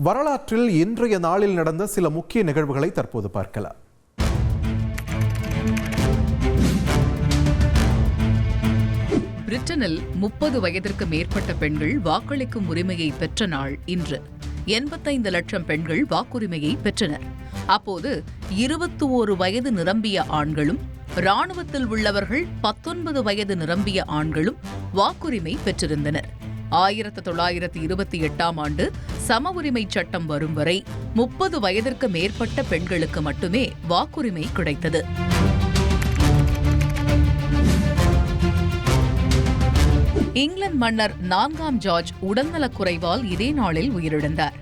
வரலாற்றில் இன்றைய நாளில் நடந்த சில முக்கிய நிகழ்வுகளை தற்போது பார்க்கலாம். பிரிட்டனில் 30 வயதிற்கு மேற்பட்ட பெண்கள் வாக்களிக்கும் உரிமையை பெற்ற நாள் இன்று. 85 லட்சம் பெண்கள் வாக்குரிமையை பெற்றனர். அப்போது 21 வயது நிரம்பிய ஆண்களும் ராணுவத்தில் உள்ளவர்கள் 19 வயது நிரம்பிய ஆண்களும் வாக்குரிமை பெற்றிருந்தனர். 1928ஆம் ஆண்டு சம உரிமை சட்டம் வரும் வரை 30 வயதிற்கு மேற்பட்ட பெண்களுக்கு மட்டுமே வாக்குரிமை கிடைத்தது. இங்கிலாந்து மன்னர் 4ஆம் ஜார்ஜ் உடல்நலக்குறைவால் இதே நாளில் உயிரிழந்தார்.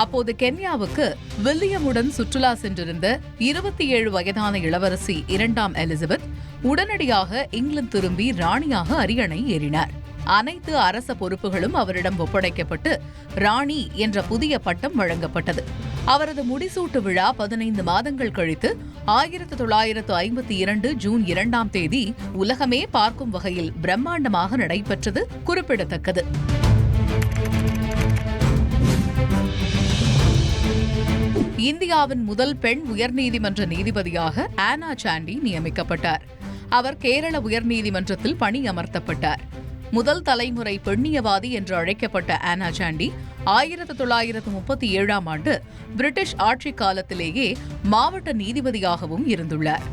அப்போது கென்யாவுக்கு வில்லியமுடன் சுற்றுலா சென்றிருந்த 27 வயதான இளவரசி 2ஆம் எலிசபெத் உடனடியாக இங்கிலாந்து திரும்பி ராணியாக அரியணை ஏறினார். அனைத்து அரச பொறுப்புகளும் அவரிடம் ஒப்படைக்கப்பட்டு ராணி என்ற புதிய பட்டம் வழங்கப்பட்டது. அவரது முடிசூட்டு விழா 15 மாதங்கள் கழித்து 1952 ஜூன் 2ஆம் தேதி உலகமே பார்க்கும் வகையில் பிரம்மாண்டமாக நடைபெற்றது குறிப்பிடத்தக்கது. இந்தியாவின் முதல் பெண் உயர்நீதிமன்ற நீதிபதியாக ஆனா சாண்டி நியமிக்கப்பட்டார். அவர் கேரள உயர்நீதிமன்றத்தில் பணியமர்த்தப்பட்டார். முதல் தலைமுறை பெண்ணியவாதி என்று அழைக்கப்பட்ட ஆனா சாண்டி 1937ஆம் ஆண்டு பிரிட்டிஷ் ஆட்சி காலத்திலேயே மாவட்ட நீதிபதியாகவும் இருந்துள்ளார்.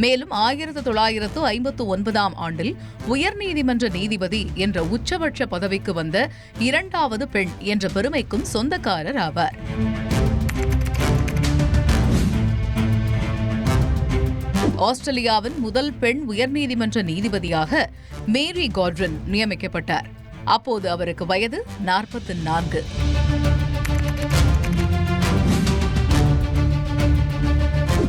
மேலும் 1959ஆம் ஆண்டில் உயர்நீதிமன்ற நீதிபதி என்ற உச்சபட்ச பதவிக்கு வந்த 2வது பெண் என்ற பெருமைக்கும் சொந்தக்காரர் ஆவார். ஆஸ்திரேலியாவின் முதல் பெண் உயர்நீதிமன்ற நீதிபதியாக மேரி காட்ரின் நியமிக்கப்பட்டார். அப்போது அவருக்கு வயது 44.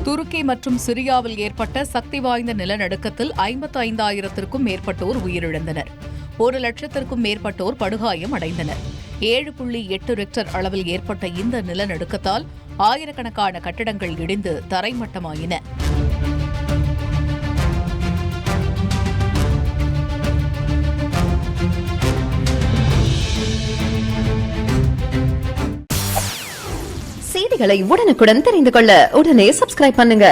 துருக்கி மற்றும் சிரியாவில் ஏற்பட்ட சக்தி வாய்ந்த நிலநடுக்கத்தில் 55,000க்கும் மேற்பட்டோர் உயிரிழந்தனர். 1 லட்சத்திற்கும் மேற்பட்டோர் படுகாயம் அடைந்தனர். 7.8 ரிக்டர் அளவில் ஏற்பட்ட இந்த நிலநடுக்கத்தால் ஆயிரக்கணக்கான கட்டடங்கள் இடிந்து தரைமட்டமாயின. செய்திகளை உடனுக்குடன் தெரிந்து கொள்ள உடனே சப்ஸ்கிரைப் பண்ணுங்க.